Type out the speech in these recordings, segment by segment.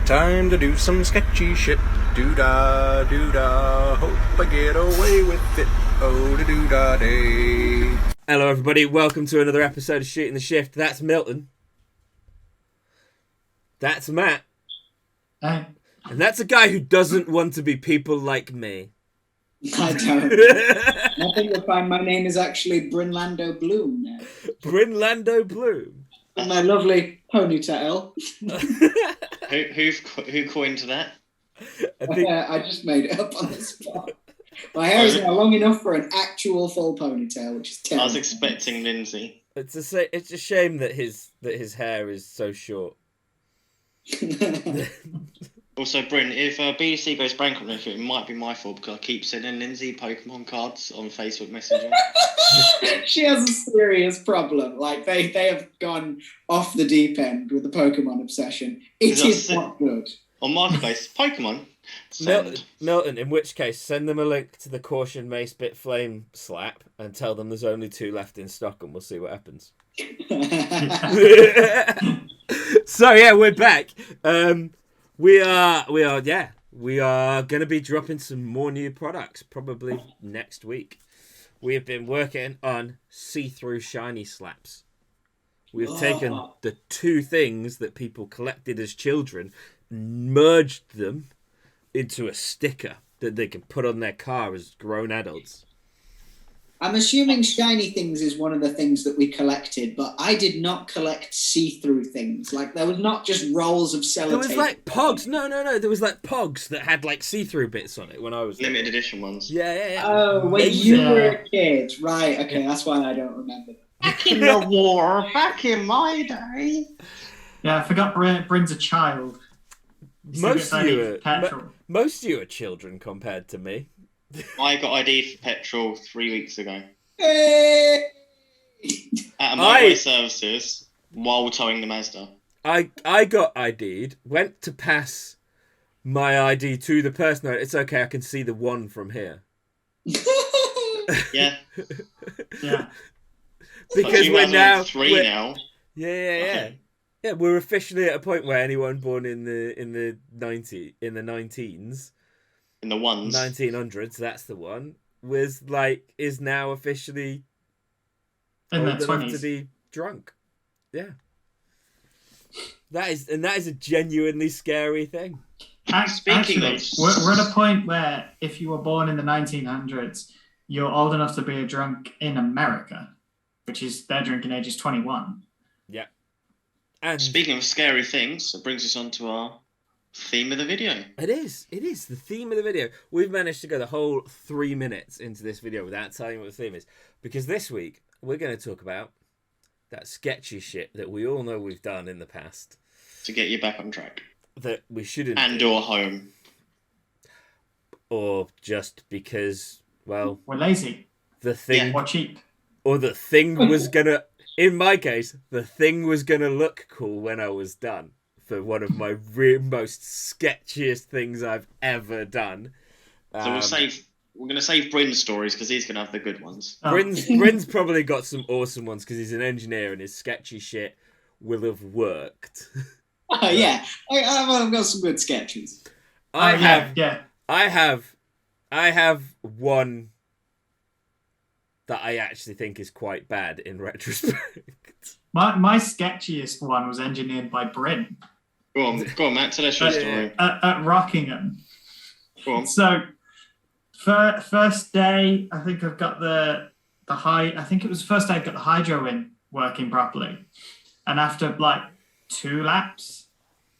Time to do some sketchy shit. Doo-da, doo-da. Hope I get away with it. Oh, da doo-da day. Hello everybody, welcome to another episode of Shooting the Shift. That's Milton. That's Matt. Hey. And that's a guy who doesn't want to be people like me. I don't. I think you'll find my name is actually Brynlando Bloom now. Brynlando Bloom. And my lovely ponytail. Who coined that? I I just made it up on the spot. My hair is now long enough for an actual full ponytail, which is terrible. I was expecting Lindsay. It's a shame that his hair is so short. Also, Bryn, if BBC goes bankrupt next year, it might be my fault because I keep sending Lindsay Pokemon cards on Facebook Messenger. She has a serious problem. Like they have gone off the deep end with the Pokemon obsession. It is not good. On Marketplace, Pokemon. Milton, in which case, send them a link to the Caution May Spit Flame slap and tell them there's only 2 left in stock and we'll see what happens. So yeah, we're back. We are going to be dropping some more new products probably next week. We have been working on see-through shiny slaps. We've taken the 2 things that people collected as children, merged them into a sticker that they can put on their car as grown adults. I'm assuming shiny things is one of the things that we collected, but I did not collect see-through things. Like, there was not just rolls of sellotape. There was like Pogs. No. There was like Pogs that had like see-through bits on it when I was limited edition ones. Yeah. Oh, when you were a kid. Right, okay, that's why I don't remember. Back in the war, back in my day. Yeah, I forgot Bryn's a child. Most of you are children compared to me. I got ID for petrol 3 weeks ago. Hey! At a motorway services while towing the Mazda. I got ID'd, went to pass my ID to the person. It's okay, I can see the 1 from here. Yeah. Yeah. Because we're now 3 now. Yeah. Okay. Yeah, we're officially at a point where anyone born in the 19s, In the ones. 1900s, that's the one, is now officially in old their enough 20s to be drunk. Yeah. That is a genuinely scary thing. Speaking Actually, of... we're at a point where if you were born in the 1900s, you're old enough to be a drunk in America, which is their drinking age is 21. Yeah. And speaking of scary things, it brings us on to our theme of the video. It is the theme of the video. We've managed to go the whole 3 minutes into this video without telling you what the theme is, because this week we're going to talk about that sketchy shit that we all know we've done in the past to get you back on track. That we shouldn't and do. Or home. Or just because, well, we're lazy. The thing, or cheap. Or the thing was gonna, in my case, the thing was gonna look cool when I was done. For one of my most sketchiest things I've ever done. So we're going to save Bryn's stories because he's going to have the good ones. Bryn's probably got some awesome ones because he's an engineer and his sketchy shit will have worked. Yeah, I've got some good sketches. I have one that I actually think is quite bad in retrospect. My sketchiest one was engineered by Bryn. Go on, Matt, tell us your story. At Rockingham. Go on. So, first day, I think I've got the I think it was the first day I got the hydro in working properly. And after like 2 laps,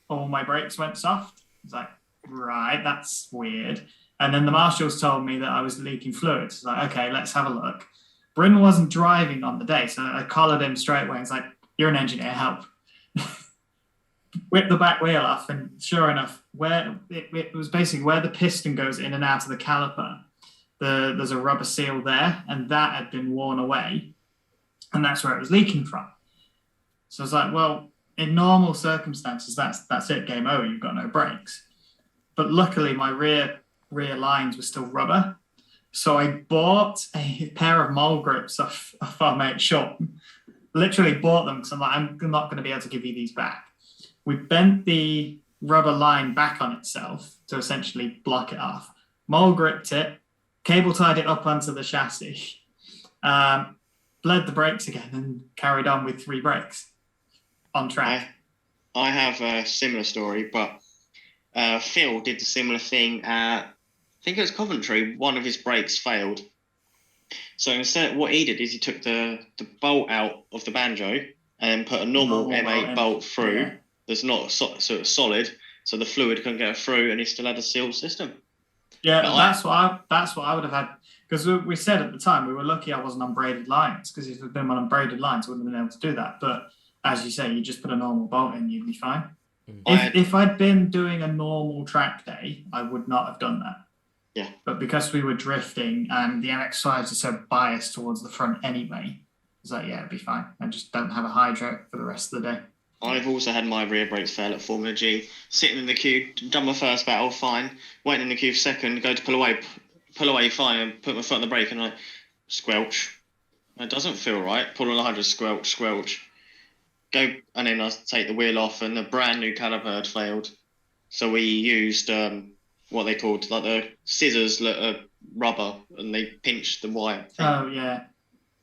all my brakes went soft. I was like, right, that's weird. And then the marshals told me that I was leaking fluid. So I was like, okay, let's have a look. Bryn wasn't driving on the day, so I collared him straight away. It's like, you're an engineer, help. Whipped the back wheel off, and sure enough, where it was basically where the piston goes in and out of the caliper, there's a rubber seal there, and that had been worn away, and that's where it was leaking from. So I was like, well, in normal circumstances, that's it, game over, you've got no brakes. But luckily, my rear lines were still rubber. So I bought a pair of mole grips off our mate Sean. Literally bought them because I'm like, I'm not going to be able to give you these back. We bent the rubber line back on itself to essentially block it off. Mole gripped it, cable tied it up onto the chassis, bled the brakes again, and carried on with 3 brakes on track. I have a similar story, but Phil did the similar thing at, I think it was Coventry. One of his brakes failed. So instead, what he did is he took the bolt out of the banjo and put a normal M8 bolt through that's not sort of solid, so the fluid couldn't get through, and he still had a sealed system. Yeah, that's what I would have had, because we said at the time we were lucky I wasn't on braided lines, because if it had been on braided lines, I wouldn't have been able to do that. But as you say, you just put a normal bolt in, you'd be fine. If I'd been doing a normal track day, I would not have done that. Yeah. But because we were drifting and the MX-5s are so biased towards the front anyway, it's like, yeah, it'd be fine. I just don't have a hydro for the rest of the day. I've also had my rear brakes fail at Formula G. Sitting in the queue, done my first battle, fine. Waiting in the queue for second, go to pull away, fine, and put my foot on the brake and I squelch. It doesn't feel right. Pull on the hydro, squelch. Go, and then I take the wheel off, and the brand new caliper had failed. So we used what they called like the scissors, rubber, and they pinched the wire. Oh yeah.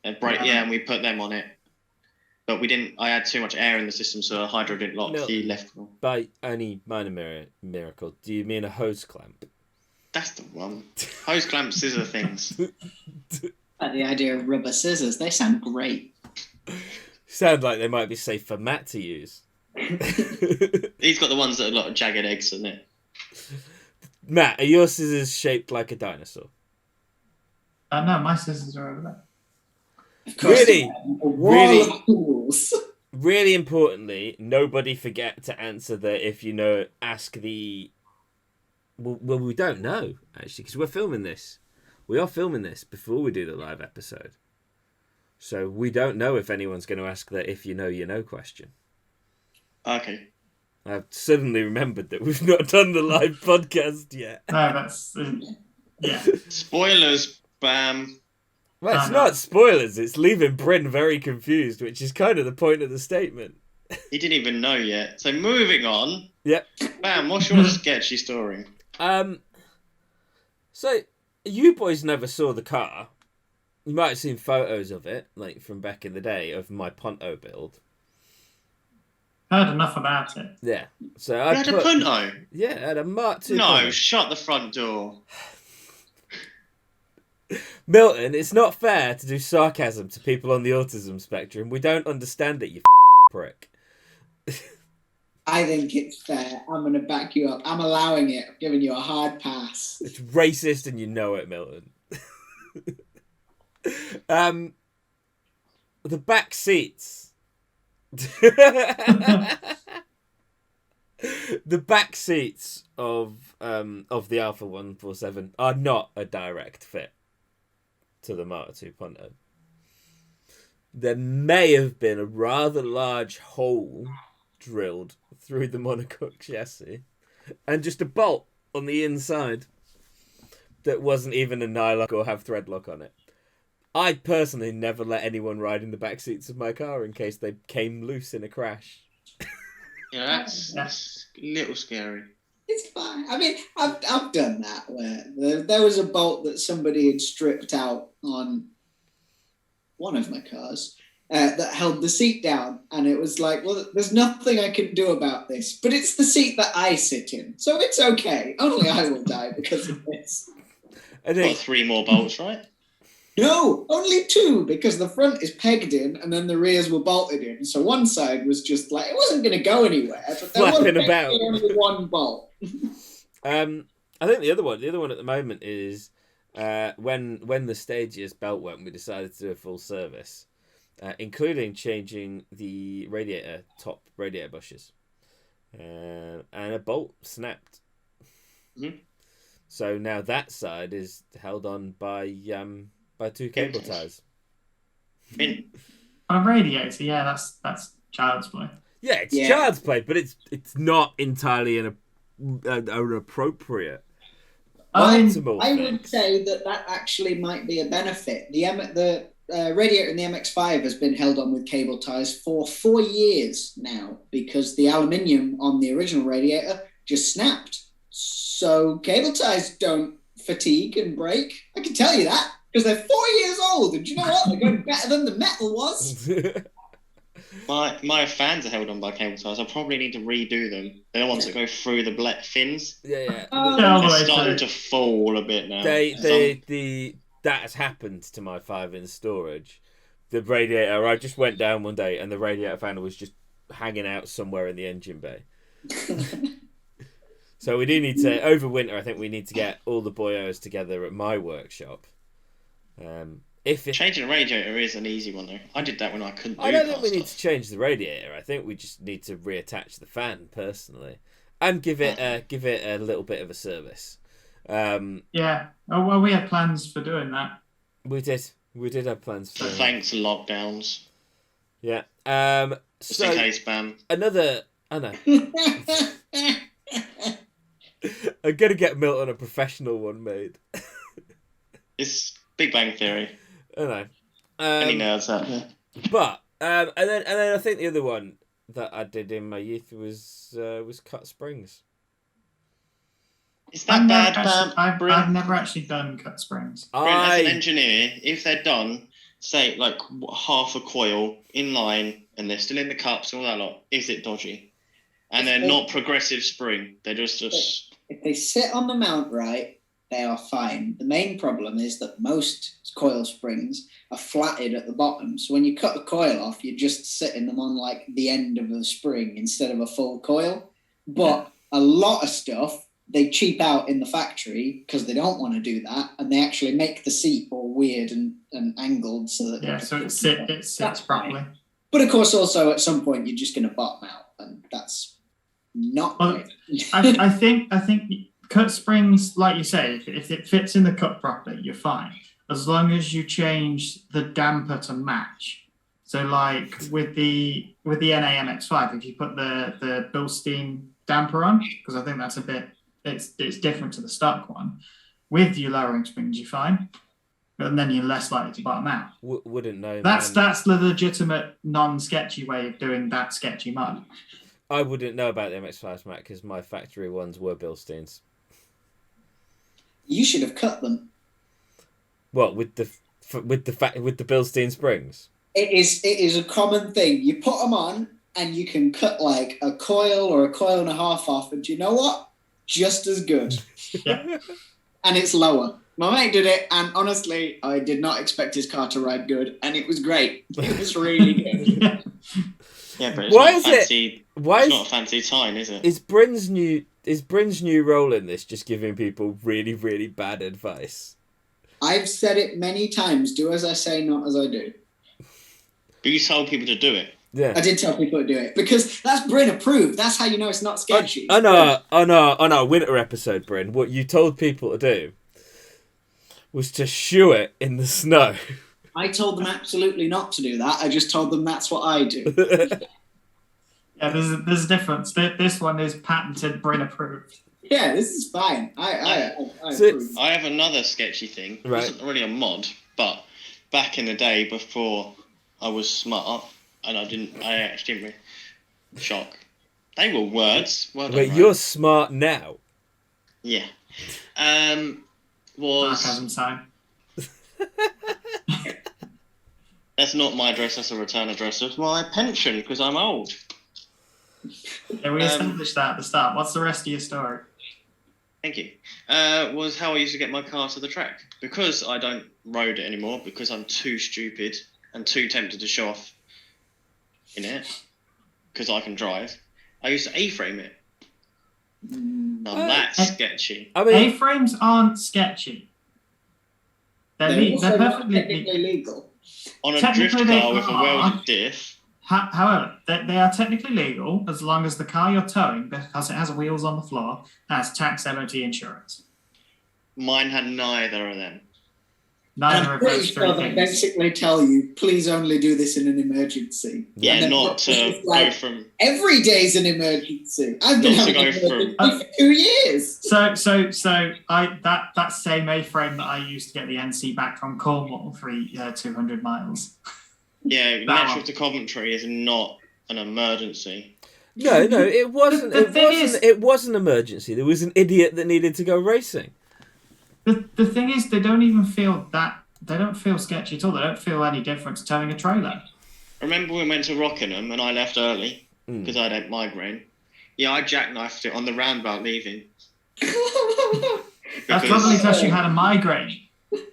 And and we put them on it. But we didn't. I had too much air in the system, so the hydro didn't lock. No. He left. By any minor miracle, do you mean a hose clamp? That's the one. Hose clamp scissor things. Like the idea of rubber scissors, they sound great. Sound like they might be safe for Matt to use. He's got the ones that are a lot of jagged eggs in it. Matt, are your scissors shaped like a dinosaur? No, my scissors are over there. Really importantly, nobody forget to answer the if you know, ask the... Well, we don't know, actually, because we're filming this. We are filming this before we do the live episode. So we don't know if anyone's going to ask the if you know question. Okay. I've suddenly remembered that we've not done the live podcast yet. No, that's... yeah. Spoilers, bam. Well, it's not spoilers, it's leaving Bryn very confused, which is kind of the point of the statement. He didn't even know yet. So moving on. Yep. Bam, what's your sketchy story? So, you boys never saw the car. You might have seen photos of it, like from back in the day, of my Punto build. Heard enough about it. Yeah. So You had a Punto? Yeah, I had a Mark II No, Punto. shut the front door. Milton, it's not fair to do sarcasm to people on the autism spectrum. We don't understand it, you prick. I think it's fair. I'm going to back you up. I'm allowing it. I'm giving you a hard pass. It's racist and you know it, Milton. The back seats. The back seats of the Alpha 147 are not a direct fit to the Mark II Punto. There may have been a rather large hole drilled through the monocoque chassis and just a bolt on the inside that wasn't even a nylock or have thread lock on it. I personally never let anyone ride in the back seats of my car in case they came loose in a crash. Yeah, that's a little scary. It's fine. I mean, I've done that where there was a bolt that somebody had stripped out on one of my cars that held the seat down, and it was like, well, there's nothing I can do about this, but it's the seat that I sit in, so it's okay. Only I will die because of this. I think... Got 3 more bolts, right? No, only 2, because the front is pegged in and then the rears were bolted in. So one side was just like, it wasn't going to go anywhere, but there Flapping was about. only one bolt. I think the other one at the moment is when the Stages belt went, we decided to do a full service, including changing the top radiator bushes, and a bolt snapped. Mm-hmm. So now that side is held on by 2 cable ties. In. On a radiator, yeah, that's child's play. Yeah, it's child's play, but it's not entirely an appropriate. I optimal would fix. say that actually might be a benefit. The radiator in the MX-5 has been held on with cable ties for 4 years now because the aluminium on the original radiator just snapped. So cable ties don't fatigue and break. I can tell you that because they're 4 years old, and do you know what? They're going better than the metal was. My fans are held on by cable ties. I probably need to redo them. They're the ones that go through the black fins. Yeah. all the way They're starting through. to fall a bit now. That has happened to my 5 in storage. The radiator, I just went down one day and the radiator fan was just hanging out somewhere in the engine bay. So we do need to, over winter, I think we need to get all the boyos together at my workshop. Changing a radiator is an easy one though. I did that when I couldn't do I don't think we stuff. need to change the radiator. I think we just need to reattach the fan personally, and give it a little bit of a service. Yeah. Oh well, we had plans for doing that. We did have plans for So thanks lockdowns. Yeah. Just So in case, Bam. another. I know. I'm gonna get Milton a professional one made. It's Big Bang Theory. I know. Any nerds out there? But and then I think the other one that I did in my youth was cut springs. Is that bad, I've never actually done cut springs. As an engineer, if they're done, say like half a coil in line, and they're still in the cups and all that lot, is it dodgy? And they're not progressive spring. They're just. If they sit on the mount right, they are fine. The main problem is that most coil springs are flatted at the bottom. So when you cut a coil off, you're just sitting them on like the end of the spring instead of a full coil. But a lot of stuff they cheap out in the factory because they don't want to do that, and they actually make the seat all weird and angled so that so it sits properly. But of course, also at some point you're just going to bottom out, and that's not great. I think cut springs, like you say, if it fits in the cut properly, you're fine. As long as you change the damper to match. So like with the NAMX5, if you put the Bilstein damper on, because I think that's a bit, it's different to the stock one, with your lowering springs, you're fine. And then you're less likely to bottom out. Wouldn't know. That's the legitimate non-sketchy way of doing that sketchy mod. I wouldn't know about the MX-5 Mac because my factory ones were Bilsteins. You should have cut them. What with the Bilstein springs? It is a common thing. You put them on, and you can cut like a coil or a coil and a half off, and do you know what? Just as good. Yeah. And it's lower. My mate did it, and honestly, I did not expect his car to ride good, and it was great. It was really good. Yeah, but it's not a fancy time, is it? Is Bryn's new role in this just giving people really, really bad advice? I've said it many times. Do as I say, not as I do. But you told people to do it. Yeah, I did tell people to do it because that's Bryn approved. That's how you know it's not sketchy. On our winter episode, Bryn, what you told people to do was to shoe it in the snow. I told them absolutely not to do that. I just told them that's what I do. Yeah, there's a difference. This one is patented Bryn approved. Yeah, this is fine. I So- approve. I have another sketchy thing. It wasn't really a mod, but back in the day before I was smart, and I actually didn't really shock. They were words. Well done, But right? you're smart now. Yeah. Sarcasm sign. That's not my address, that's a return address. That's my pension, because I'm old. Yeah, we established that at the start. What's the rest of your story? Thank you. Was how I used to get my car to the track. Because I don't road it anymore, because I'm too stupid and too tempted to show off in it, because I can drive, I used to A-frame it. Now that's sketchy. I mean, A-frames aren't sketchy. They're also perfectly technically legal. On a drift Technically, they car with a are. welded diff, However, they are technically legal as long as the car you're towing, because it has wheels on the floor, has tax, MOT, insurance. mine had neither of them. Neither I'm of pretty those sure three they things. basically tell you, please only do this in an emergency. Yeah, And then not to it's like, go from. every day's an emergency. I've been Not to having an go from- emergency for 2 years. So that same A-frame that I used to get the NC back from Cornwall for 200 miles. Yeah, That Metro one. to Coventry is not an emergency. No, it wasn't. The thing is- It was an emergency. There was an idiot that needed to go racing. The thing is, they don't even feel that. They don't feel sketchy at all. They don't feel any different to towing a trailer. Remember we went to Rockingham and I left early because I had migraine? Yeah, I jackknifed it on the roundabout leaving. That's probably because you had a migraine.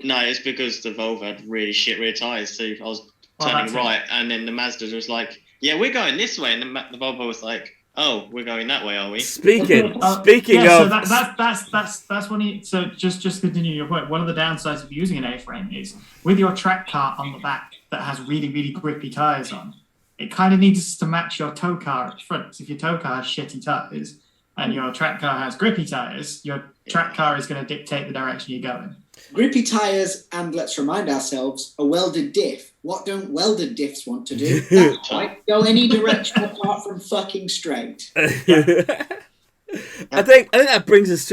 No, it's because the Volvo had really shit rear tyres too. I was Well, turning that's right and then the Mazda was like, yeah, we're going this way. And the Volvo was like, oh, we're going that way, are we? Speaking So of, that's when you. So just continue your point. One of the downsides of using an A-frame is with your track car on the back that has really, really grippy tyres on, it kind of needs to match your tow car at the front. So if your tow car has shitty tyres and your track car has grippy tyres, your track car is going to dictate the direction you're going. Grippy tyres and, let's remind ourselves, a welded diff. What don't welded diffs want to do? That's right. Go any direction apart from fucking straight. I think that brings us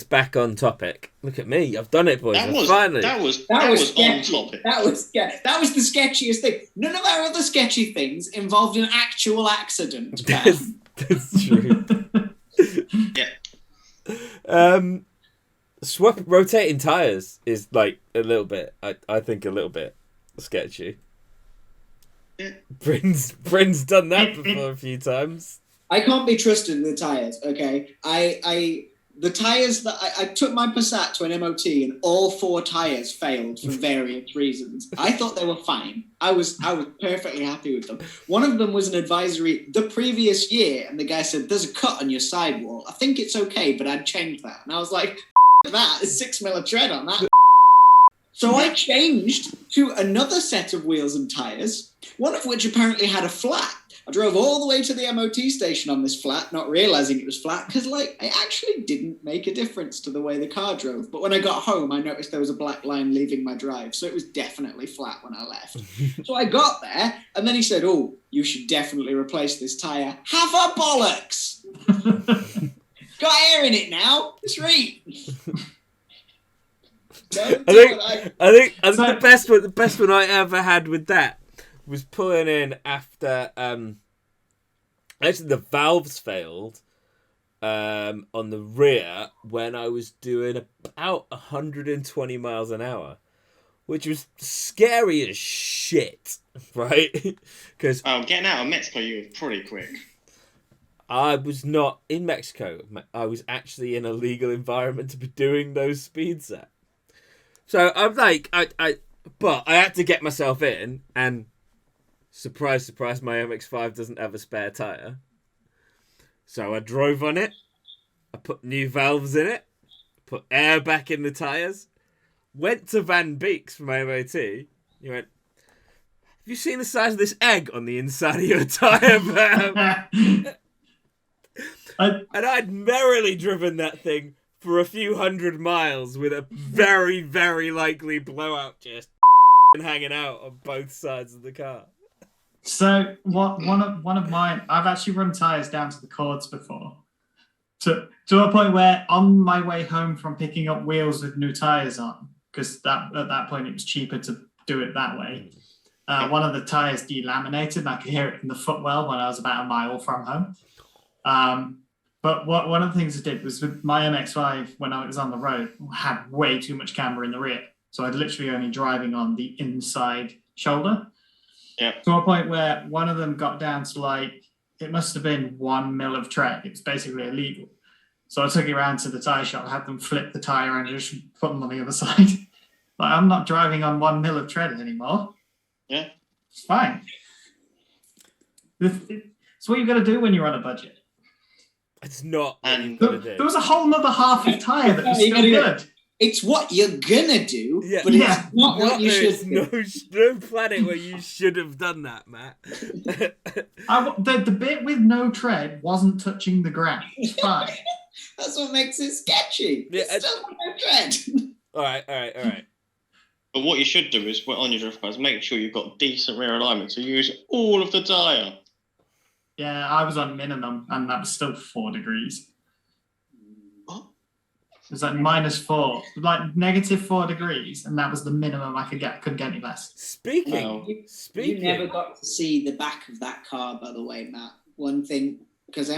back on topic. Look at me, I've done it, boys. Finally. That was sketchy. on topic. That was the sketchiest thing. None of our other sketchy things involved an actual accident. That's true. Yeah. Rotating tires is like a little bit. I think a little bit sketchy. Yeah. Bryn's done that before a few times. I can't be trusted in the tyres, okay? The tyres that I took my Passat to an MOT and all 4 tyres failed for various reasons. I thought they were fine. I was perfectly happy with them. One of them was an advisory the previous year, and the guy said, there's a cut on your sidewall. I think it's okay, but I'd change that. And I was like, that is 6 mil of tread on that. So I changed to another set of wheels and tyres, one of which apparently had a flat. I drove all the way to the MOT station on this flat, not realising it was flat, because, I actually didn't make a difference to the way the car drove. But when I got home, I noticed there was a black line leaving my drive, so it was definitely flat when I left. So I got there, and then he said, oh, you should definitely replace this tyre. Have a bollocks! Got air in it now. Sweet. I think the best one I ever had with that was pulling in after actually the valves failed on the rear when I was doing about 120 miles an hour, which was scary as shit, right? Because getting out of Mexico, you were pretty quick. I was not in Mexico. I was actually in a legal environment to be doing those speeds at. So I'm like, but I had to get myself in, and surprise, surprise, my MX-5 doesn't have a spare tyre. So I drove on it. I put new valves in it. Put air back in the tyres. Went to Van Beeks for my MOT. He went, have you seen the size of this egg on the inside of your tyre, and I'd merrily driven that thing for a few hundred miles with a very, very likely blowout just hanging out on both sides of the car. So one of mine, I've actually run tyres down to the cords before. To a point where on my way home from picking up wheels with new tyres on, because at that point it was cheaper to do it that way. One of the tyres delaminated and I could hear it in the footwell when I was about a mile from home. But one of the things I did was with my MX-5, when I was on the road, had way too much camber in the rear. So I'd literally only driving on the inside shoulder. Yeah. To a point where one of them got down to it must have been 1 mil of tread. It was basically illegal. So I took it around to the tyre shop, had them flip the tyre and just put them on the other side. I'm not driving on 1 mil of tread anymore. Yeah. It's fine. It's what you've got to do when you're on a budget. It's not. And there was a whole other half of tyre that was still good. It's what you're gonna do, but Yeah. it's not what you should do. No planet where you should have done that, Matt. The bit with no tread wasn't touching the ground. It's fine. That's what makes it sketchy. Yeah, It's still no tread. All right. But what you should do is, on your drift bars, make sure you've got decent rear alignment. So use all of the tyre. Yeah, I was on minimum, and that was still 4 degrees. What? It was like -4, like -4 degrees, and that was the minimum I could get. Couldn't get any less. Speaking. You never got to see the back of that car, by the way, Matt. One thing, because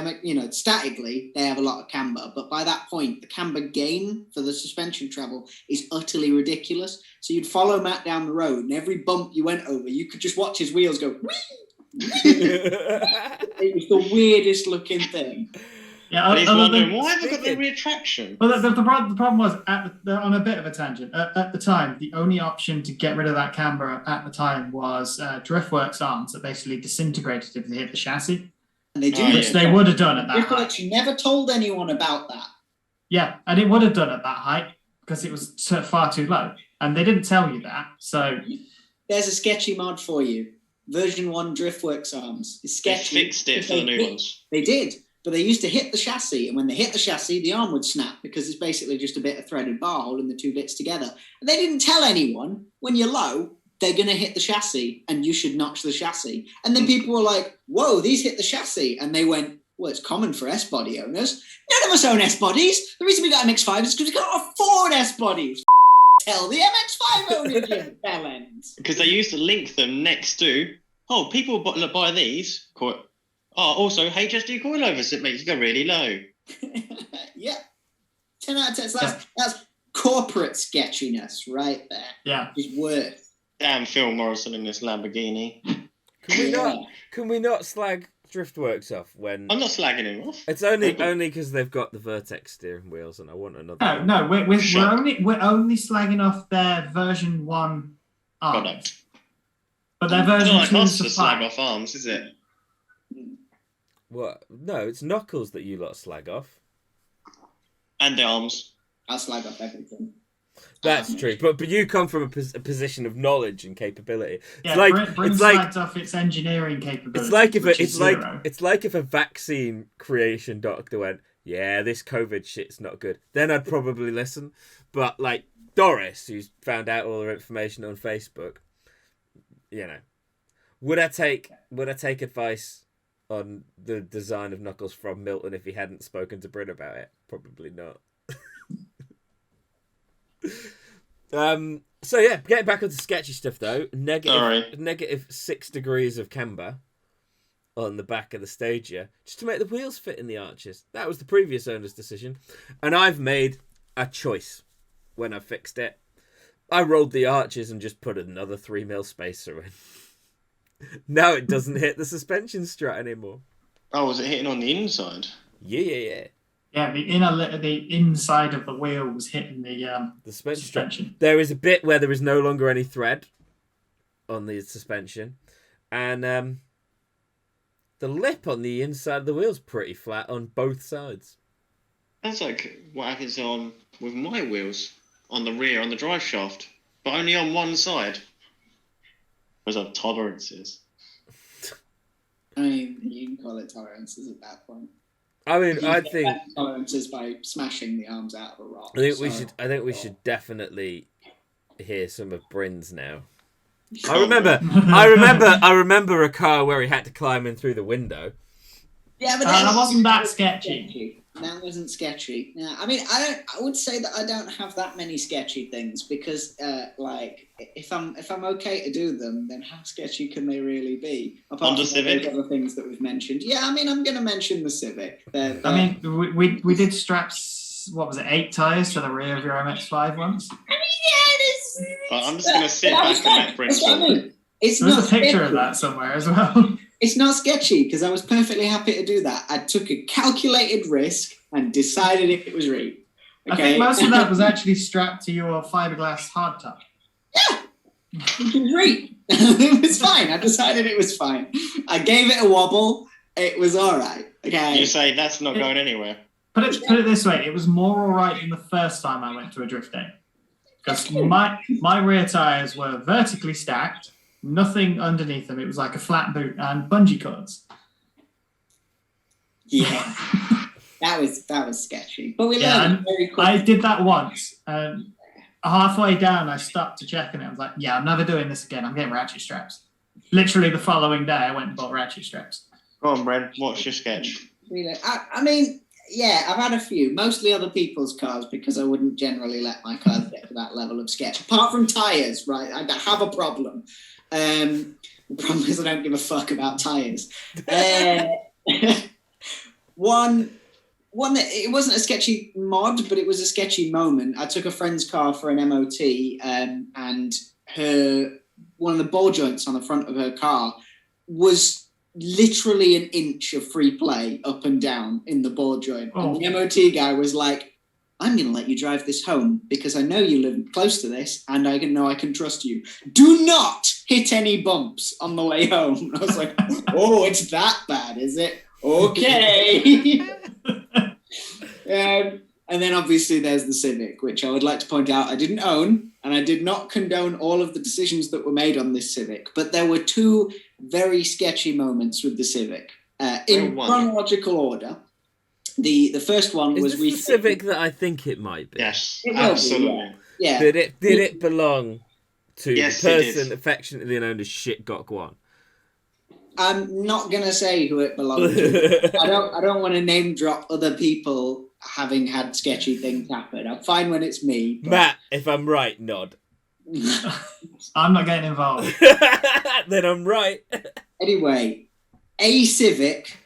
statically they have a lot of camber, but by that point the camber gain for the suspension travel is utterly ridiculous. So you'd follow Matt down the road, and every bump you went over, you could just watch his wheels go. It was the weirdest looking thing. Yeah, And he's wondering, why have I got the rear traction? Well, the problem was, on a bit of a tangent, at the time, the only option to get rid of that camber at the time was Driftworks arms that basically disintegrated if they hit the chassis. And they do, which they would have done at that height. Driftworks never told anyone about that. Yeah, and it would have done at that height because it was far too low. And they didn't tell you that, so... There's a sketchy mod for you. Version 1 Driftworks arms. It's sketchy. They fixed it for the new ones. They did. But they used to hit the chassis, and when they hit the chassis, the arm would snap because it's basically just a bit of threaded bar holding the two bits together. And they didn't tell anyone, when you're low, they're going to hit the chassis, and you should notch the chassis. And then people were like, whoa, these hit the chassis. And they went, well, it's common for S-body owners. None of us own S-bodies. The reason we got MX-5 is because we can't afford S-bodies. Tell the MX-5 owners, you bellends. Because they used to link them next to, people buy these. Also, HSD coilovers, it makes you go really low. Yeah. 10 out of 10. So that's corporate sketchiness right there. Yeah. It's worth. Damn Phil Morrison in this Lamborghini. Can we not slag Driftworks off when... I'm not slagging him off. It's only because they've got the Vertex steering wheels, and I want another. No, we're only slagging off their version 1 arms. Product. But their version 2 It's not like us to supply. slag off arms, is it? What? No, it's Knuckles that you lot slag off. And the arms. I'll slag off everything. That's true, but you come from a position of knowledge and capability. Yeah, it's like slagged off its engineering capability. It's like if a vaccine creation doctor went, yeah, this COVID shit's not good. Then I'd probably listen. But like Doris, who's found out all her information on Facebook, would I take advice on the design of Knuckles from Milton if he hadn't spoken to Bryn about it? Probably not. So yeah, getting back onto sketchy stuff though. Negative 6 degrees of camber on the back of the Stagia just to make the wheels fit in the arches. That was the previous owner's decision, and I've made a choice when I fixed it. I rolled the arches and just put another 3mm spacer in. Now it doesn't hit the suspension strut anymore. Oh, was it hitting on the inside? Yeah. Yeah, the inside of the wheel was hitting the suspension. There is a bit where there is no longer any thread on the suspension, and the lip on the inside of the wheel is pretty flat on both sides. That's like what happens with my wheels on the rear, on the drive shaft, but only on one side. Because of tolerances. I mean, you can call it tolerances at that point. I mean, I think tolerances by smashing the arms out of a rock. I think we should definitely hear some of Bryn's now. I remember a car where he had to climb in through the window. Yeah, but that wasn't that sketchy. That wasn't sketchy. Yeah, I mean, I would say that I don't have that many sketchy things because, if I'm okay to do them, then how sketchy can they really be? Apart from Civic, other things that we've mentioned. Yeah, I mean, I'm going to mention the Civic. I mean, we did straps. What was it? 8 tires to the rear of your MX-5 once. I mean, yeah, but I'm just going to sit back and let Bryn talk. There's a picture of that somewhere as well. It's not sketchy because I was perfectly happy to do that. I took a calculated risk and decided if it was right. Okay. I think most of that was actually strapped to your fiberglass hardtop. Yeah, it was great. It was fine. I decided it was fine. I gave it a wobble. It was all right. Okay. You say that's not going anywhere. Put it this way: it was more all right than the first time I went to a drift day, because my rear tires were vertically stacked. Nothing underneath them. It was like a flat boot and bungee cords. Yeah, that was sketchy. But we learned very quickly. I did that once. halfway down, I stopped to check, and I was like, "Yeah, I'm never doing this again. I'm getting ratchet straps." Literally the following day, I went and bought ratchet straps. Go on, Bren. What's your sketch? I mean, yeah, I've had a few, mostly other people's cars, because I wouldn't generally let my cars get to that level of sketch. Apart from tyres, right? I have a problem. The problem is I don't give a fuck about tyres. One that it wasn't a sketchy mod, but it was a sketchy moment. I took a friend's car for an MOT, and one of the ball joints on the front of her car was literally an inch of free play up and down in the ball joint. Oh. And the MOT guy was like, "I'm going to let you drive this home because I know you live close to this and I know I can trust you. Do not hit any bumps on the way home." And I was like, "Oh, it's that bad, is it? Okay." And then obviously there's the Civic, which I would like to point out I didn't own, and I did not condone all of the decisions that were made on this Civic. But there were two very sketchy moments with the Civic. In chronological order, the first one was Is this the Civic that I think it might be? Yes, It will absolutely. be, yeah. Did it belong to Yes, the it person did. affectionately known as Shit Got Guan? I'm not gonna say who it belonged to. I don't want to name drop other people having had sketchy things happen. I'm fine when it's me. But... Matt, if I'm right, nod. I'm not getting involved. Then I'm right. Anyway, a Civic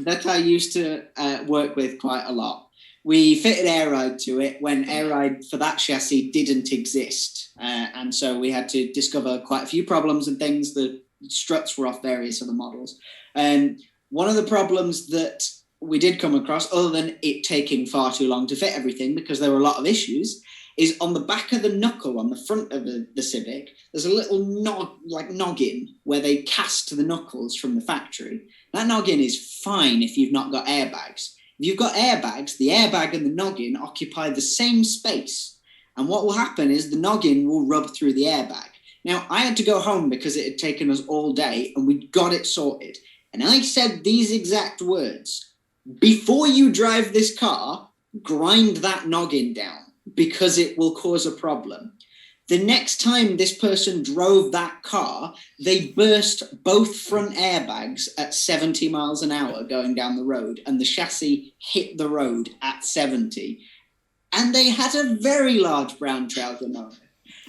that I used to work with quite a lot. We fitted air ride to it when air ride for that chassis didn't exist. And so we had to discover quite a few problems and things. The struts were off various other models. And one of the problems that we did come across, other than it taking far too long to fit everything, because there were a lot of issues, is on the back of the knuckle on the front of the Civic, there's a little noggin where they cast the knuckles from the factory. That noggin is fine if you've not got airbags. If you've got airbags, the airbag and the noggin occupy the same space. And what will happen is the noggin will rub through the airbag. Now, I had to go home because it had taken us all day and we got it sorted. And I said these exact words: "Before you drive this car, grind that noggin down because it will cause a problem." The next time this person drove that car, they burst both front airbags at 70 miles an hour going down the road, and the chassis hit the road at 70. And they had a very large brown trouser moment.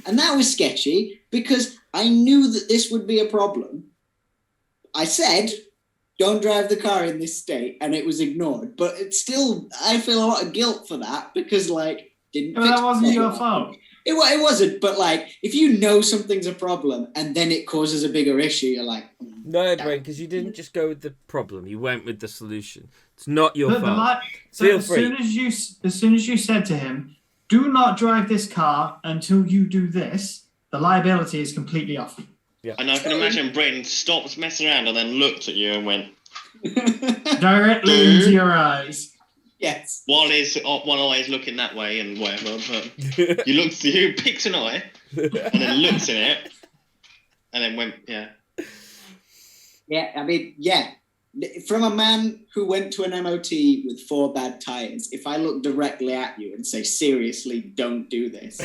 And that was sketchy because I knew that this would be a problem. I said, "Don't drive the car in this state," and it was ignored. But it's still, I feel a lot of guilt for that because, didn't. But that wasn't your fault. It wasn't, but if you know something's a problem and then it causes a bigger issue, you're like, No, Brent, because you didn't just go with the problem. You went with the solution. It's not your But fault. so Feel free. as soon as you said to him, "Do not drive this car until you do this," the liability is completely off. And I can imagine Bryn stopped messing around and then looked at you and went, Directly into your eyes. yes. one eye is looking that way and whatever, but you picks an eye and then looks in it and then went, yeah. Yeah, I mean, yeah. From a man who went to an MOT with 4 bad tyres, if I look directly at you and say, "Seriously, don't do this,"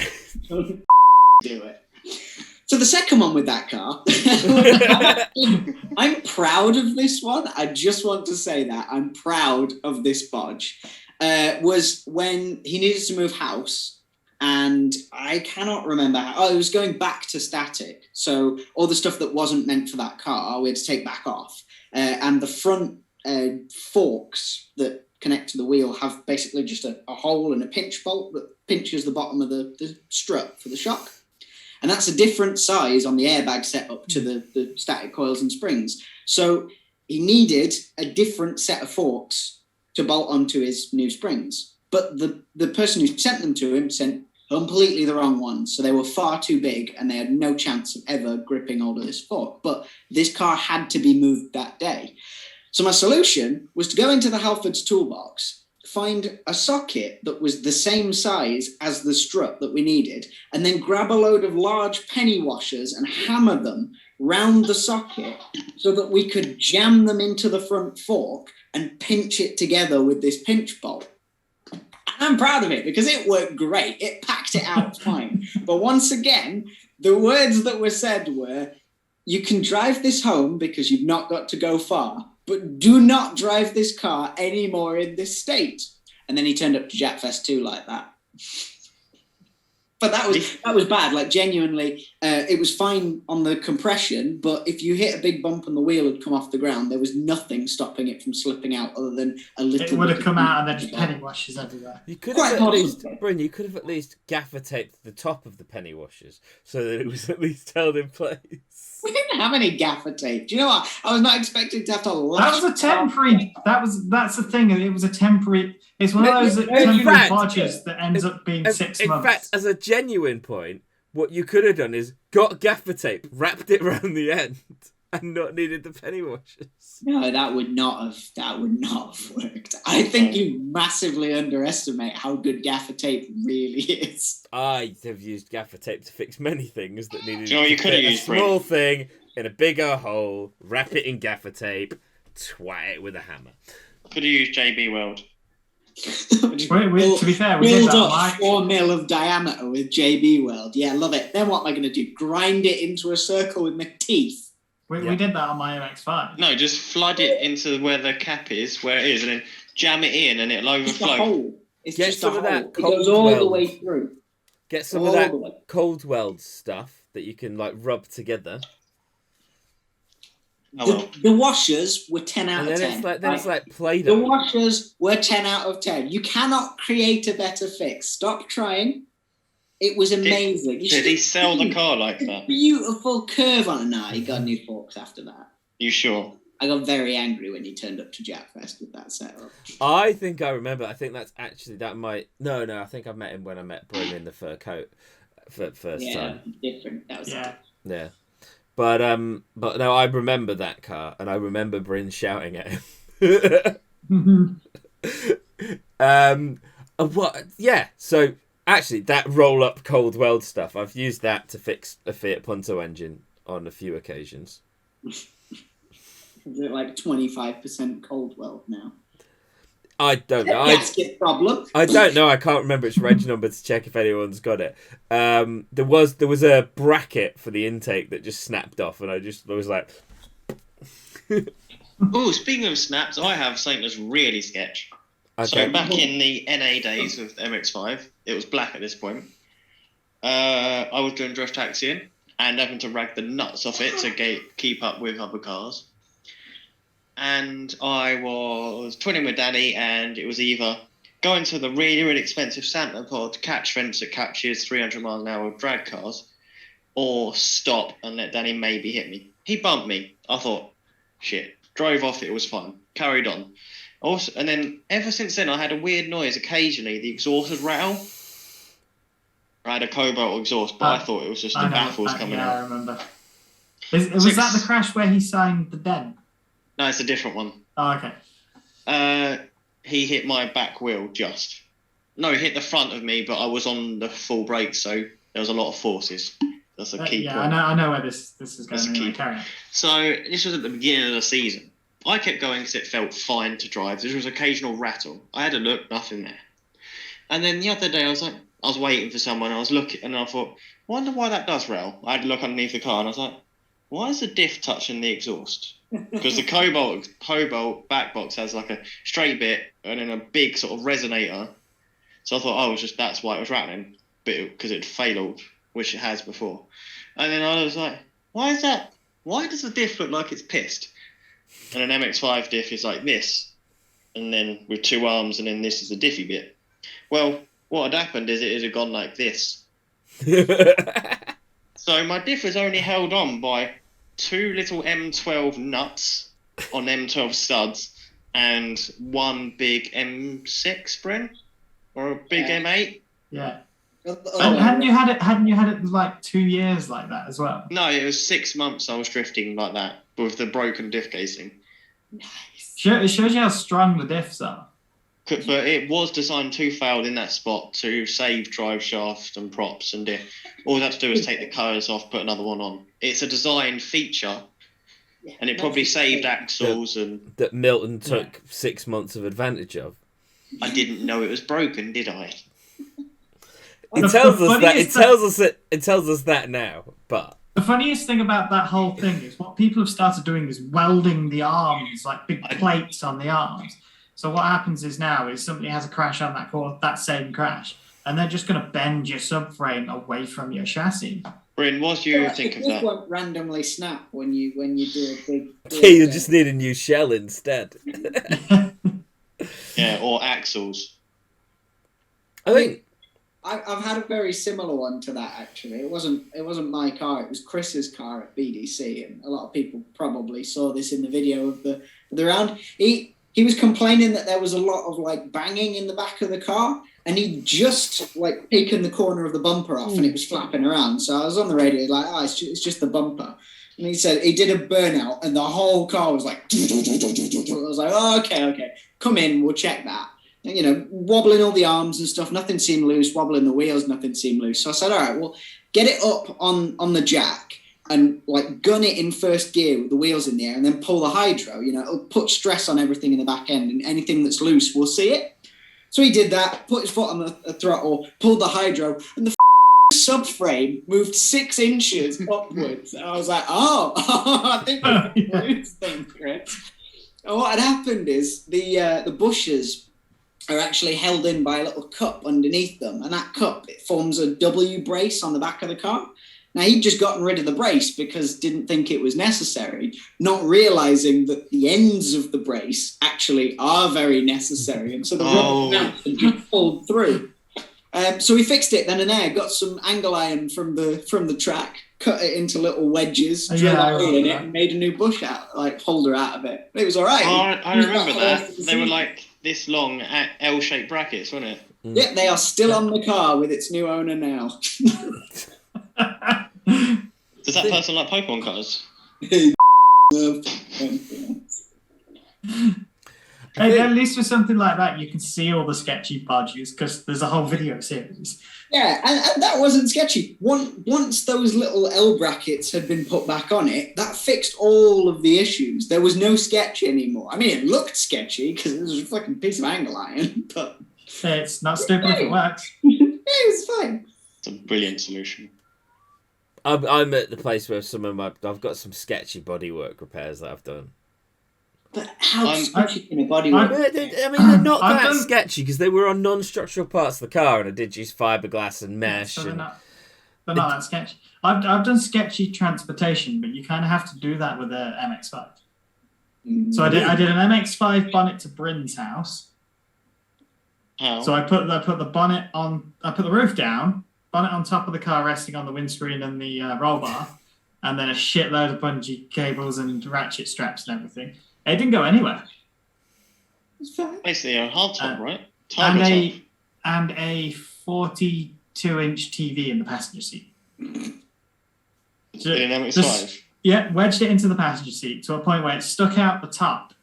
don't do it. So the second one with that car, I'm proud of this one. I just want to say that. I'm proud of this bodge. Was when he needed to move house, and I cannot remember how. Oh, it was going back to static. So all the stuff that wasn't meant for that car, we had to take back off. And the front forks that connect to the wheel have basically just a hole and a pinch bolt that pinches the bottom of the strut for the shock. And that's a different size on the airbag setup to the static coils and springs. So he needed a different set of forks to bolt onto his new springs. But the person who sent them to him sent completely the wrong ones. So they were far too big and they had no chance of ever gripping hold of this fork. But this car had to be moved that day. So my solution was to go into the Halfords toolbox, find a socket that was the same size as the strut that we needed, and then grab a load of large penny washers and hammer them round the socket so that we could jam them into the front fork and pinch it together with this pinch bolt. I'm proud of it because it worked great. It packed it out fine. But once again, the words that were said were, you can drive this home because you've not got to go far, but do not drive this car anymore in this state. And then he turned up to Japfest 2 like that. But that was bad. Like, genuinely, it was fine on the compression, but if you hit a big bump and the wheel had come off the ground, there was nothing stopping it from slipping out other than a little. It would have come out and then just penny washes everywhere. You could have at least, Bryn, you could have at least gaffer taped the top of the penny washers so that it was at least held in place. We didn't have any gaffer tape. Do you know what? I was not expecting to have to lash. That was a temporary. That's the thing. It was a temporary. It's one of those temporary bodges that ends up being 6 months. In fact, as a genuine point, what you could have done is got gaffer tape, wrapped it around the end, and not needed the penny washers. No, that would not have worked. I think you massively underestimate how good gaffer tape really is. I have used gaffer tape to fix many things that needed Do you know what you could have used, a small thing in a bigger hole, wrap it in gaffer tape, twat it with a hammer. Could have used JB Weld. To be fair, we did build that. up 4 mil of diameter with JB Weld. Yeah, love it. Then what am I going to do? Grind it into a circle with my teeth? We did that on my MX-5. No, just flood it into where the cap is, where it is, and then jam it in, and it'll It's a overflow. hole. It's Get just some a of hole. that It goes cold all the weld. way through. Get some All of that the way. cold weld stuff that you can like rub together. Oh, well. The washers were 10 out And of then 10. it's like The Play-Doh. washers were 10 out of 10. You cannot create a better fix. Stop trying. It was amazing. Did he sell the car like that? Beautiful curve on it. Nah, he got new forks after that. You sure? I got very angry when he turned up to Japfest with that setup. I think I remember. I think that's actually No, I think I met him when I met Bryn in the fur coat for first time. Different. That was Yeah. But no, I remember that car, and I remember Bryn shouting at him. What? Yeah. So actually, that roll-up cold weld stuff, I've used that to fix a Fiat Punto engine on a few occasions. Is it like 25% cold weld now? I don't know. Gasket problem. I don't know. I can't remember its reg number to check if anyone's got it. There was a bracket for the intake that just snapped off, and I was like, Oh, speaking of snaps, I have something that's really sketch. okay. So back in the NA days with MX-5, it was black at this point. I was doing drift taxiing and having to rag the nuts off it to keep up with other cars. And I was twinning with Danny, and it was either going to the really, really expensive Santa Pod catch fence that catches 300 miles an hour drag cars, or stop and let Danny maybe hit me. He bumped me. I thought, shit. Drove off, it was fine. Carried on. Also, and then ever since then, I had a weird noise occasionally. The exhaust would rattle. I had a Cobalt exhaust, but I thought it was just the baffles coming out. I remember. Was that the crash where he signed the dent? No, it's a different one. Oh, okay. He hit my back wheel just. No, he hit the front of me, but I was on the full brake, so there was a lot of forces. That's a key point. I know where this is going. That's Anyway, key. carry on. So this was at the beginning of the season. I kept going because it felt fine to drive. There was occasional rattle. I had a look, nothing there. And then the other day, I was waiting for someone. I was looking, and I thought, wonder why that does rattle. I had to look underneath the car, and I was like, why is the diff touching the exhaust? Because the Cobalt back box has like a straight bit and then a big sort of resonator. So I thought, that's why it was rattling, because it failed, which it has before. And then I was like, why is that? Why does the diff look like it's pissed? And an MX-5 diff is like this, and then with two arms, and then this is the diffy bit. Well, what had happened is it had gone like this. So my diff was only held on by two little M12 nuts on M12 studs and one big M6 Bryn, or a big M8. Yeah. And hadn't you had it like 2 years like that as well? No, it was 6 months I was drifting like that with the broken diff casing. Nice. It shows you how strong the diffs are. But it was designed to fail in that spot to save drive shaft and props and diff. All you had to do was take the colours off, put another one on. It's a design feature, and it probably saved axles and... That Milton took 6 months of advantage of. I didn't know it was broken, did I? It tells us that now, but the funniest thing about that whole thing is what people have started doing is welding the arms, like big plates on the arms. So what happens is now is somebody has a crash on that same crash, and they're just going to bend your subframe away from your chassis. Bryn, what do you think of that? It won't randomly snap when you do a big. Okay, you just need a new shell instead. Yeah, or axles. I think I've had a very similar one to that actually. It wasn't my car. It was Chris's car at BDC, and a lot of people probably saw this in the video of the round. He was complaining that there was a lot of like banging in the back of the car, and he'd just like taken the corner of the bumper off, and it was flapping around. So I was on the radio like, "Oh, it's just the bumper." And he said he did a burnout, and the whole car was like. I was like, "Oh, okay, come in, we'll check that." And, you know, wobbling all the arms and stuff, nothing seemed loose. Wobbling the wheels, nothing seemed loose. So I said, "All right, well, get it up on the jack and like gun it in first gear with the wheels in the air, and then pull the hydro. You know, it'll put stress on everything in the back end, and anything that's loose, we'll see it." So he did that, put his foot on the throttle, pulled the hydro, and the subframe moved 6 inches upwards. And I was like, "Oh, I think we're going to lose things, Chris." And what had happened is the bushes are actually held in by a little cup underneath them, and that cup, it forms a W brace on the back of the car. Now, he'd just gotten rid of the brace because didn't think it was necessary, not realising that the ends of the brace actually are very necessary, and so the rubber snapped and just pulled through. So we fixed it then and there, got some angle iron from the track, cut it into little wedges, drilled a hole in it, and made a new bush holder out of it. It was all right. Oh, I remember that. They were like this long L-shaped brackets, weren't it? Yeah, they are still on the car with its new owner now. Does that person like Pokemon colours? Hey, at least with something like that, you can see all the sketchy podges because there's a whole video series. Yeah, and that wasn't sketchy. Once those little L brackets had been put back on it, that fixed all of the issues. There was no sketch anymore. I mean, it looked sketchy because it was a fucking piece of angle iron, but... It's not stupid if it works. It was fine. It's a brilliant solution. I'm at the place where I've got some sketchy bodywork repairs that I've done. But how sketchy can a bodywork? I mean, they're not that sketchy because they were on non-structural parts of the car, and I did use fiberglass and mesh. So they're not that sketchy. I've done sketchy transportation, but you kind of have to do that with a MX-5. Mm-hmm. So I did an MX-5 bonnet to Bryn's house. Oh. So I put the bonnet on. I put the roof down, bonnet on top of the car, resting on the windscreen and the roll bar, and then a shitload of bungee cables and ratchet straps and everything. It didn't go anywhere. Basically a hard top, right? And a 42-inch TV in the passenger seat. So, in an MX-5? Yeah, wedged it into the passenger seat to a point where it stuck out the top.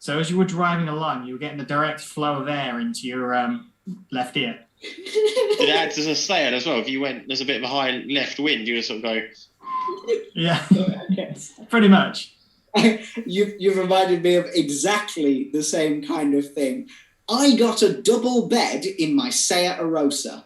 So as you were driving along, you were getting a direct flow of air into your left ear. It acts as a sail as well. If you went, there's a bit of a high left wind, you would sort of go... Yeah, pretty much. You've reminded me of exactly the same kind of thing. I got a double bed in my Seat Arosa.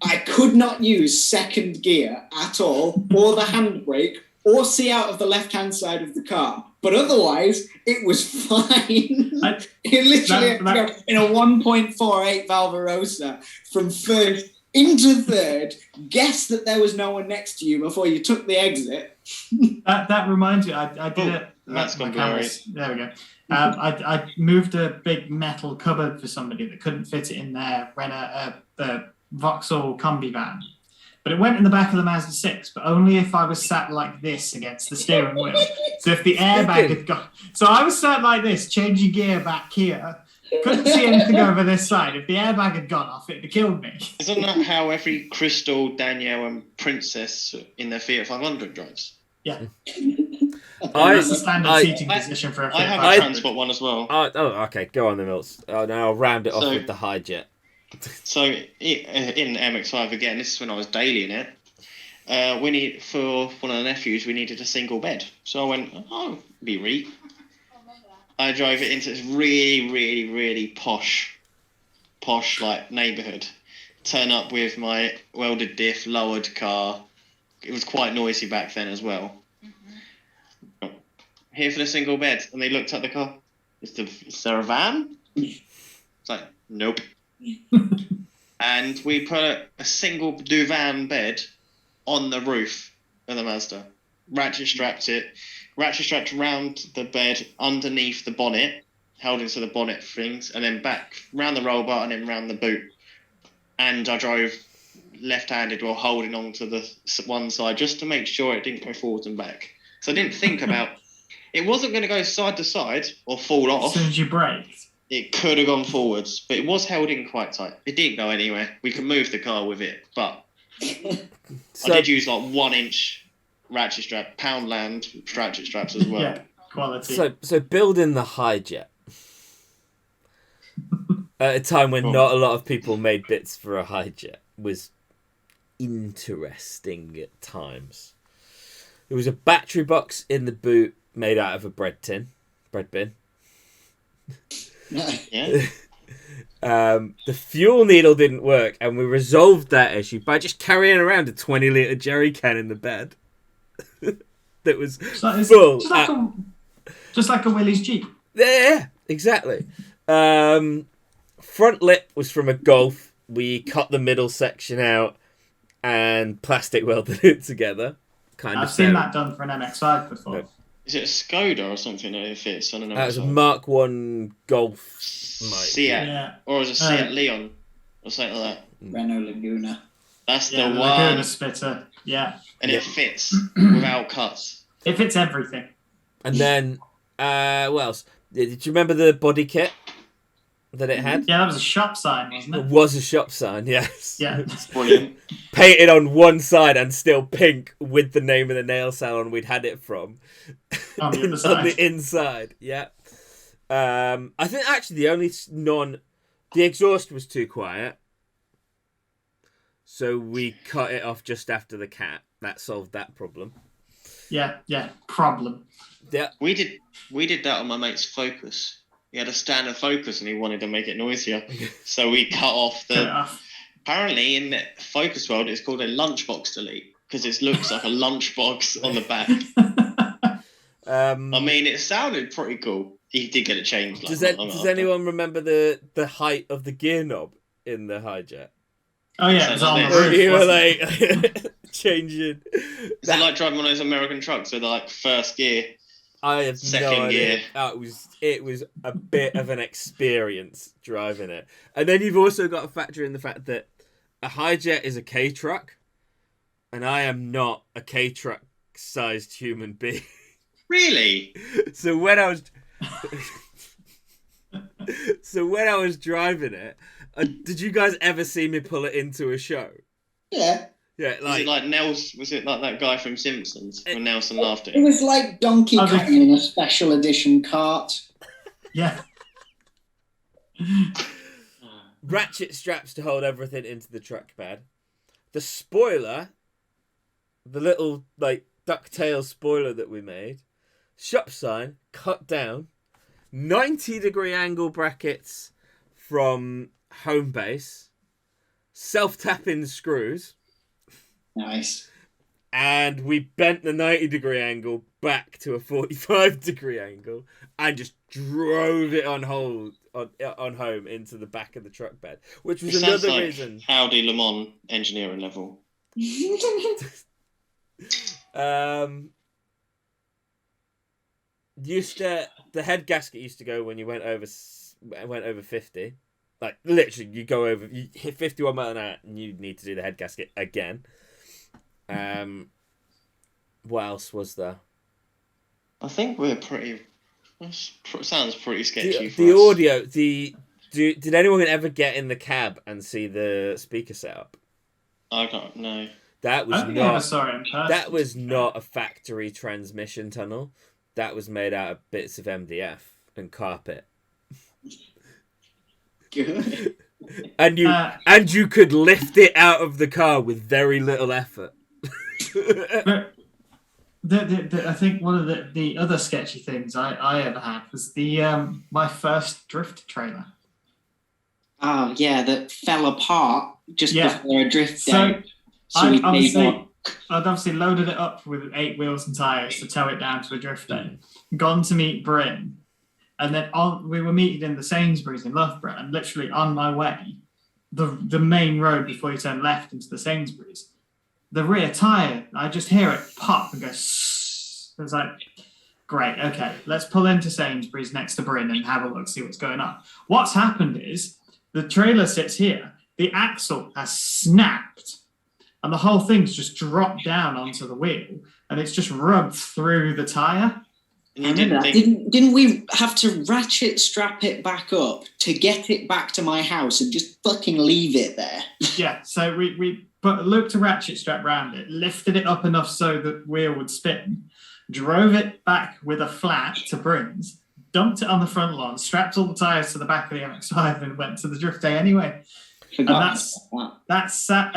I could not use second gear at all, or the handbrake, or see out of the left-hand side of the car. But otherwise, it was fine. It literally had to go in a 1.48 valve Arosa from first into third, guess that there was no one next to you before you took the exit. That reminds me, I did it. That's gone There we go. I moved a big metal cupboard for somebody that couldn't fit it in their the Vauxhall combi van. But it went in the back of the Mazda 6, but only if I was sat like this against the steering wheel. So if the airbag had gone... So I was sat like this, changing gear back here. Couldn't see anything over this side. If the airbag had gone off, it'd have killed me. Isn't that how every Crystal, Danielle and Princess in their Fiat 500 drives? Yeah. That's the standard seating position for a Fiat 500. I have a Transport one as well. Okay. Go on then, Mills. Now I'll round it off with the Hijet. So in MX-5 again, this is when I was daily in it. For one of the nephews, we needed a single bed. So I went, be I drove it into this really, really, really posh like neighbourhood. Turn up with my welded diff, lowered car. It was quite noisy back then as well. Here for the single bed, and they looked at the car. Is there a van? It's like, nope. And we put a single divan bed on the roof of the Mazda. Ratchet strapped round the bed underneath the bonnet, held into the bonnet things, and then back round the roll bar and then round the boot. And I drove left-handed while holding on to the one side just to make sure it didn't go forward and back. So I didn't think about it wasn't going to go side to side or fall off. As soon as you braked. It could have gone forwards, but it was held in quite tight. It didn't go anywhere. We could move the car with it, but So, I did use like 1 inch ratchet strap, Poundland ratchet straps as well. Yeah, quality. so building the hijet at a time when not a lot of people made bits for a hijet was interesting at times. There was a battery box in the boot made out of a bread bin. Yeah. The fuel needle didn't work, and we resolved that issue by just carrying around a 20-litre jerry can in the bed that was full. Just like a Willys Jeep. Yeah, exactly. Front lip was from a Golf. We cut the middle section out and plastic welded it together. I've seen that done for an MX-5 before. No. Is it a Skoda or something that it fits? I don't know. That was a Mark 1 Golf. Seat. Yeah. Or was it Seat Leon? Or something like that. Renault Laguna. That's Yeah, the the one. Laguna Spitter. Yeah. And it fits without cuts. It fits everything. And then, what else? Did you remember the body kit that it had? Yeah, that was a shop sign, wasn't It it? was a shop sign, yes. Yeah. Brilliant. Painted on one side and still pink with the name of the nail salon we'd had it from. On the other On side. the inside, yeah. I think actually the only the exhaust was too quiet. So we cut it off just after the cat. That solved that problem. Yeah. Problem. Yeah. We did that on my mate's Focus. He had a standard Focus and he wanted to make it noisier. So we cut off Cut it the... off. Apparently in the Focus world it's called a lunchbox delete because it looks like a lunchbox on the back. I mean, it sounded pretty cool. He did get it changed. Does anyone remember the height of the gear knob in the hijet? Oh, yeah, it was on the So roof. You were wasn't it? like changing. Is it like driving one of those American trucks with like first gear? I have Second no idea. gear. It was a bit of an experience driving it. And then you've also got to factor in the fact that a hijet is a K truck, and I am not a K truck sized human being. Really? So when I was driving it, did you guys ever see me pull it into a show? Yeah. Yeah, Was it like Nels? Was it like that guy from Simpsons when Nelson laughed at It him? was like Donkey Oh, the- Kong in a special edition cart. Yeah. ratchet straps to hold everything into the truck bed. The spoiler, the little like ducktail spoiler that we made, shop sign cut down, 90-degree angle brackets from home base, self-tapping screws, Nice. and we bent the 90-degree angle back to a 45-degree angle and just drove it on home into the back of the truck bed, which was It sounds another like reason. Audi Le Mans engineering level. The head gasket used to go when you went over 50. Like literally, you go over, you hit 51 mile an hour, and you need to do the head gasket again. What else was there? I think we're pretty. Sounds pretty sketchy. For The us. audio. Did anyone ever get in the cab and see the speaker setup? I don't know. That I was don't think I ever not. saw it in person. That was not a factory transmission tunnel. That was made out of bits of MDF and carpet. Good. And you could lift it out of the car with very little effort. I think one of the other sketchy things I ever had was my first drift trailer. Oh yeah, that fell apart just before a drift day. I'd obviously loaded it up with 8 wheels and tyres to tow it down to a drift day. Gone to meet Bryn, and then we were meeting in the Sainsbury's in Loughborough, and literally on my way, the main road before you turn left into the Sainsbury's, the rear tyre, I just hear it pop and go. It's like, great, okay, let's pull into Sainsbury's next to Bryn and have a look, see what's going on. What's happened is the trailer sits here, the axle has snapped, and the whole thing's just dropped down onto the wheel, and it's just rubbed through the tyre. Didn't we have to ratchet strap it back up to get it back to my house and just fucking leave it there? Yeah, so we looped a ratchet strap around it, lifted it up enough so the wheel would spin, drove it back with a flat to Bryn's, dumped it on the front lawn, strapped all the tyres to the back of the MX-5 and went to the drift day anyway. And that's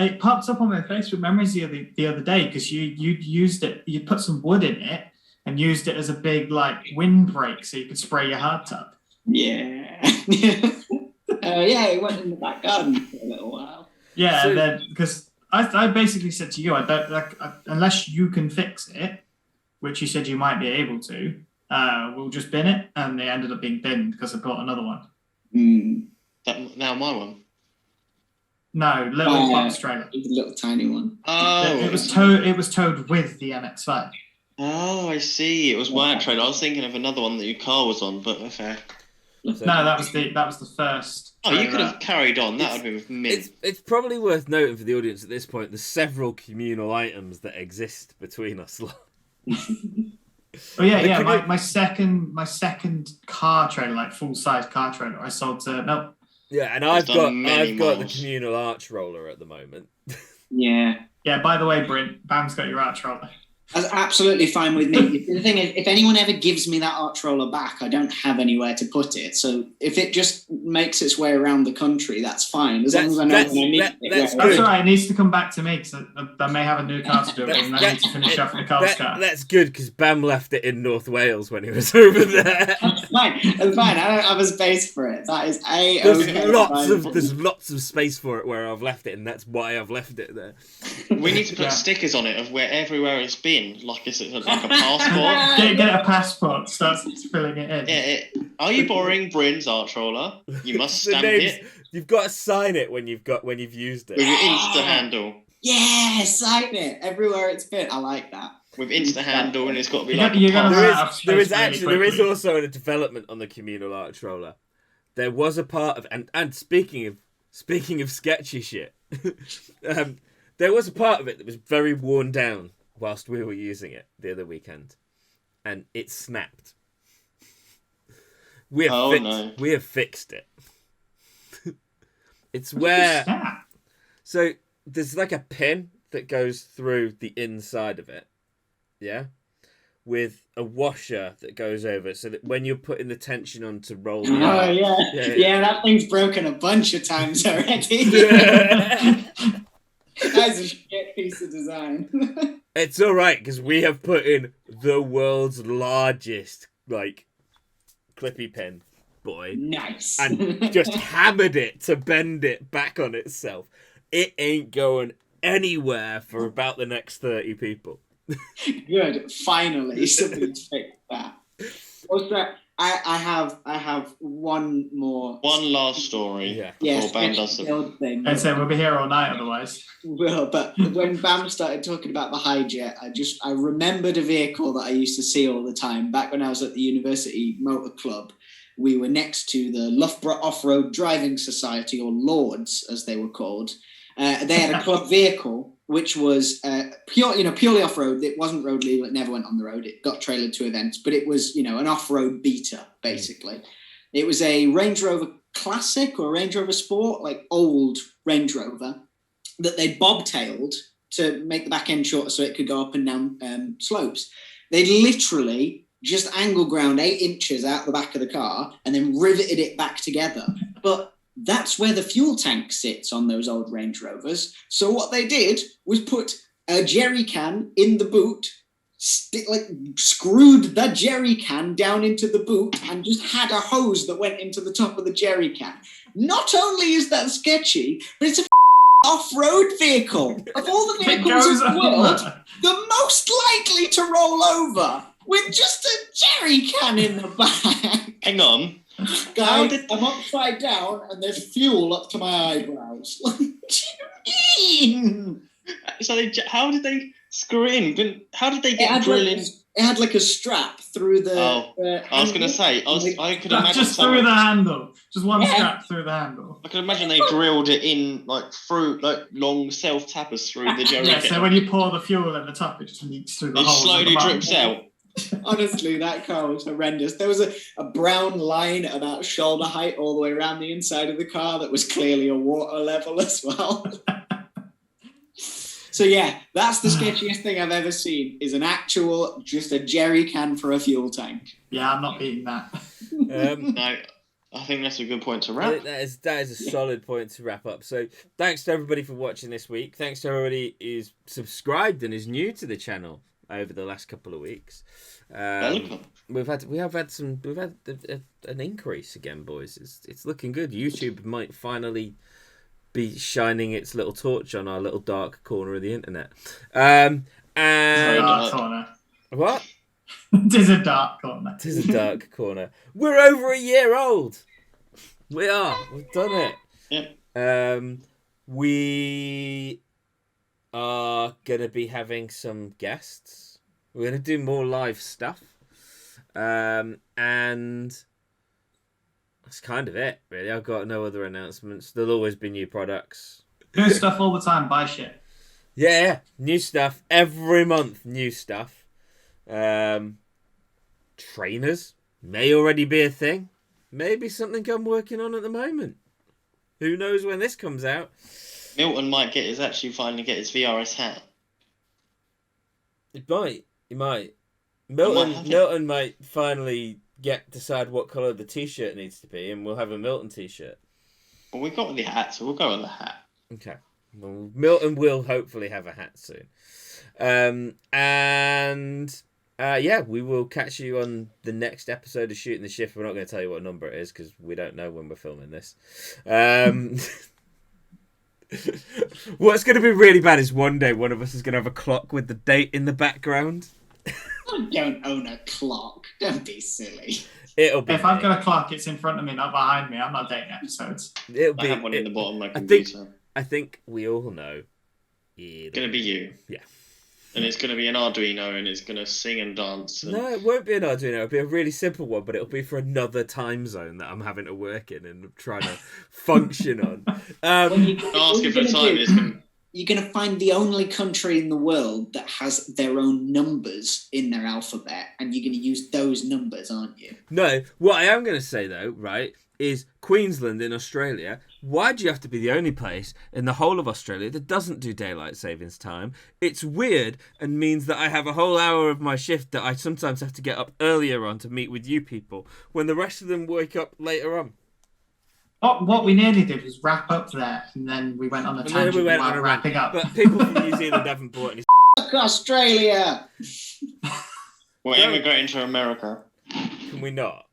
it popped up on my Facebook memories the other day because you used it, you put some wood in it and used it as a big like windbreak so you could spray your hardtop. Yeah. Yeah, it went in the back garden for a little while. Yeah, so, then because I basically said to you, I don't unless you can fix it, which you said you might be able to, we'll just bin it, and they ended up being binned because I bought another one. Now my one. No, little box trailer. It was a little tiny one. Oh, it was towed with the MX-5. Oh, I see. It was work trailer. I was thinking of another one that your car was on, but fair. No, that was the first. Oh, you could have carried on. That would have been mint. It's probably worth noting for the audience at this point. There's several communal items that exist between us. Oh yeah. My second car trailer, like full size car trailer, I sold to Mel. Yeah, and I've got the communal arch roller at the moment. Yeah. By the way, Brent, Bam's got your arch roller. That's absolutely fine with me. The thing is, if anyone ever gives me that arch roller back, I don't have anywhere to put it. So if it just makes its way around the country, that's fine. As long as I know when I need it. That's all right. It needs to come back to me because I may have a new car to do it, and I need to finish off the car's car. That's good because Bam left it in North Wales when he was over there. That's fine. I don't have a space for it. That is There's lots of space for it where I've left it, and that's why I've left it there. We need to put stickers on it of everywhere it's been. Like it's like a passport. Get a passport. Start filling it in. Yeah. Are you borrowing Bryn's arch roller? You must stamp it. You've got to sign it when you've used it. With your Insta handle. Yeah, sign it everywhere it's been. I like that. With Insta handle, and it's got to be there is also a development on the communal arch roller. There was a part of and speaking of sketchy shit, there was a part of it that was very worn down whilst we were using it the other weekend, and it snapped. We have fixed it. It's where so there's like a pin that goes through the inside of it, with a washer that goes over it, so that when you're putting the tension on to roll. That thing's broken a bunch of times already. That's a shit piece of design. It's all right because we have put in the world's largest clippy pin, boy. Nice. And just hammered it to bend it back on itself. It ain't going anywhere for about the next 30 people. Good. Finally, somebody's fixed that. Also, I have one last story. Yeah. Yes, Bam does thing. I'd say we'll be here all night otherwise. Well, but when Bam started talking about the hijet, I remembered a vehicle that I used to see all the time back when I was at the University Motor Club. We were next to the Loughborough Off-Road Driving Society, or Lords as they were called. They had a club vehicle which was purely off-road. It wasn't road legal. It never went on the road. It got trailered to events, but it was, an off-road beater, basically. It was a Range Rover Classic or Range Rover Sport, like old Range Rover, that they bobtailed to make the back end shorter so it could go up and down slopes. They literally just angle ground 8 inches out the back of the car and then riveted it back together. But that's where the fuel tank sits on those old Range Rovers. So what they did was put a jerry can in the boot, screwed the jerry can down into the boot and just had a hose that went into the top of the jerry can. Not only is that sketchy, but it's a off-road vehicle. Of all the vehicles in the world, the most likely to roll over with just a jerry can in the back. Hang on. Guys, I'm upside down and there's fuel up to my eyebrows. What do you mean? So how did they screw in? How did they get drilling? It had like a strap through the. I was going to say, I could imagine just through the handle, just one strap through the handle. I can imagine they drilled it in through long self tappers through the jerry. Yeah, so when you pour the fuel at the top, it just leaks through the hole. It slowly drips out. Honestly, that car was horrendous. There was a brown line about shoulder height all the way around the inside of the car that was clearly a water level as well. So yeah, that's the sketchiest thing I've ever seen, is just a jerry can for a fuel tank. Yeah, I'm not beating that. No, I think that's a good point to wrap. That is a solid point to wrap up. So thanks to everybody for watching this week. Thanks to everybody who's subscribed and is new to the channel over the last couple of weeks. We've had an increase again, boys. It's looking good. YouTube might finally be shining its little torch on our little dark corner of the internet. And Dark corner. What? It is a dark corner. It is a dark corner. We're over a year old. We are. We've done it. Yeah. We are gonna be having some guests. We're gonna do more live stuff. And that's kind of it, really. I've got no other announcements. There'll always be new products. New stuff all the time. Buy shit. Yeah, new stuff. Every month, new stuff. Trainers may already be a thing. Maybe something I'm working on at the moment. Who knows when this comes out? Milton might finally get his VRS hat. He might. Milton might finally decide what colour the t-shirt needs to be, and we'll have a Milton t-shirt. Well, we got the hat, so we'll go on the hat. Okay. Well, Milton will hopefully have a hat soon. We will catch you on the next episode of Shooting the Shift. We're not going to tell you what number it is because we don't know when we're filming this. What's going to be really bad is one day one of us is going to have a clock with the date in the background. I don't own a clock. Don't be silly. It'll be. If I've got a clock, it's in front of me, not behind me. I'm not dating episodes. I have one in the bottom of my computer. I think we all know. It's going to be you. Yeah. And it's going to be an Arduino, and it's going to sing and dance. No, it won't be an Arduino. It'll be a really simple one, but it'll be for another time zone that I'm having to work in and trying to function on. Asking for time you're going to find the only country in the world that has their own numbers in their alphabet, and you're going to use those numbers, aren't you? No, what I am going to say, though, right, is Queensland in Australia. Why do you have to be the only place in the whole of Australia that doesn't do daylight savings time? It's weird and means that I have a whole hour of my shift that I sometimes have to get up earlier on to meet with you people when the rest of them wake up later on. What we nearly did was wrap up there, and then we went on a tangent while wrapping up. But people from New Zealand haven't bought any. Fuck Australia! We're immigrating to America. Can we not?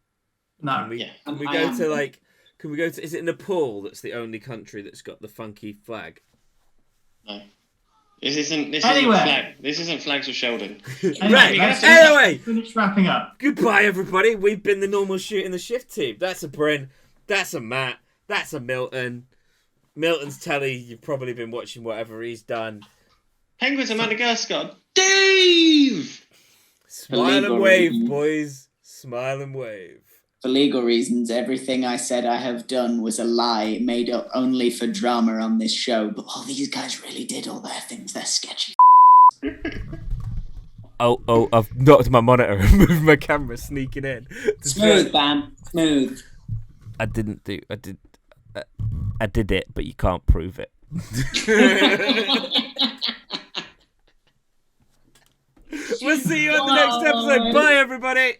No. Can we go to Can we go to? Is it Nepal that's the only country that's got the funky flag? No. This isn't Flags of Sheldon. Anyway, finish wrapping up. Goodbye, everybody. We've been the normal Shooting the Shift team. That's a Bryn. That's a Matt. That's a Milton. Milton's telly. You've probably been watching whatever he's done. Penguins of Madagascar. Dave! Smile and wave, boys. Smile and wave. For legal reasons, everything I said I have done was a lie made up only for drama on this show. But these guys really did all their things. They're sketchy. Oh, I've knocked my monitor and moved my camera sneaking in. Smooth, Bam. Smooth. I did it, but you can't prove it. We'll see you on the next episode. Bye, everybody.